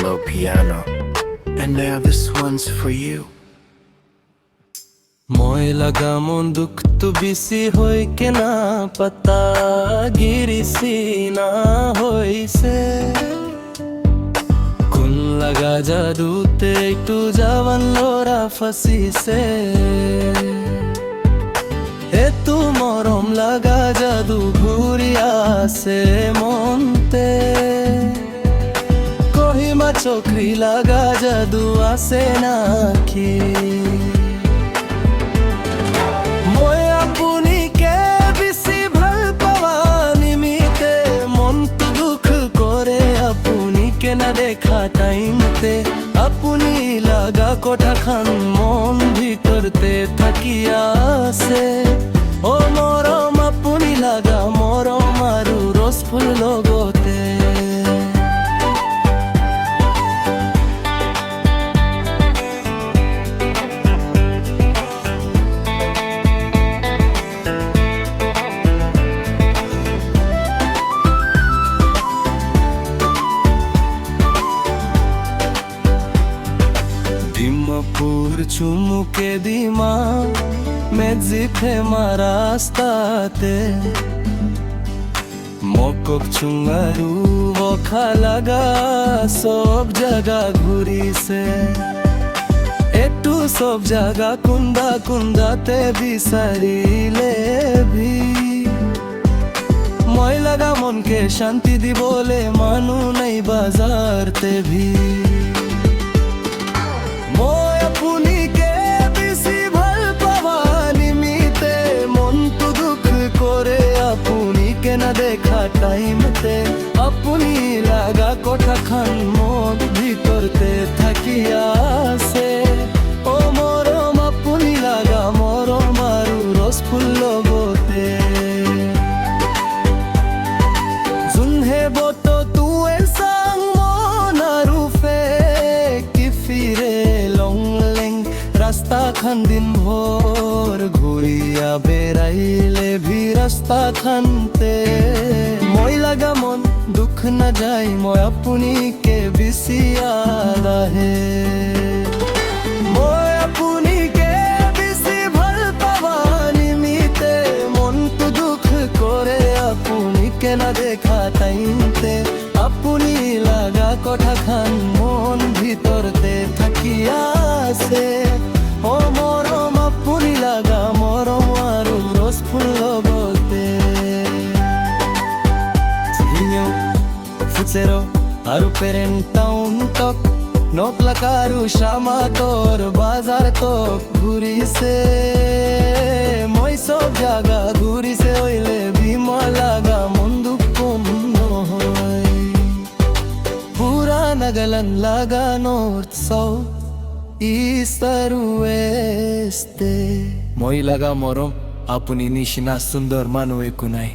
solo piano. And now this one's for you. মই লগা মন দুখ তো বেছি হৈ কেনা পাতা গিৰিছি না হৈছে কোন লগা যাদুতে একটু জৱান ল'ৰা ফাঁচিছে এতো মৰম লগা যাদু ঘূৰি আছে মনতে কহিমা চকৰি লগা যাদু আছে নাকি না দেখা টাইমতে আপুনি লাগা কথাখান মন ভিতৰতে থাকি আছে ও মৰম আপুনি লাগা মৰম আৰু ৰস ফুল লগতে ডিমাপুর চুমুকে দিমা মেজিফে রাস্তাতে মকক চুঙাৰু বখা লাগা সব জাগা ঘূৰিছে এটু সব জাগা কুন্দা কুন্দাতে বিচাৰিলে ভি মই লাগা মনকে শান্তি দিবলে মানুহ নাই বাজাৰতে ভি না দেখা টাইমতে আপুনি লাগা কথাখান মন ভিতৰতে থাকি আছে ও মৰম আপুনি লাগা মৰম আৰু ৰস ফুল লগতে যোনহে বত তুৱে চাং মন আৰু ফেক কি ফিৰে লংলেং ৰাস্তাখান দিন ভৰ ঘূৰিয়া বেৰাইলে ভি ৰাস্তাখানতে মই লাগা মন দুখ না যায় মই আপুনিকে বেছি ইয়াদ আহে মই আপুনিকে বেছি ভাল পাবা নিমিতে মনটো দুখ কৰে আপুনিকে না দেখা টাইমতে আপুনি লাগা কথাখান মন ভিতৰতে থাকি আছে ও মৰম আপুনি লাগা মৰম আৰু ৰস ফুল লগতে ফুচেৰো আৰু পেৰেণ্ট টাউন তক নকলাকাৰু শ্যামা তোৰ বাজাৰ তক ঘূৰিছে মই চব জাগা ঘূৰিছে ঐলে ভীমা লাগা মন দুখ কম নহয় পুৰা নাগালেণ্ড লাগা নৰ্থ চাউথ ইষ্ট আৰু ৱেষ্টে মই লাগা মৰম আপুনি নিচিনা সুন্দৰ মানুহ একো নাই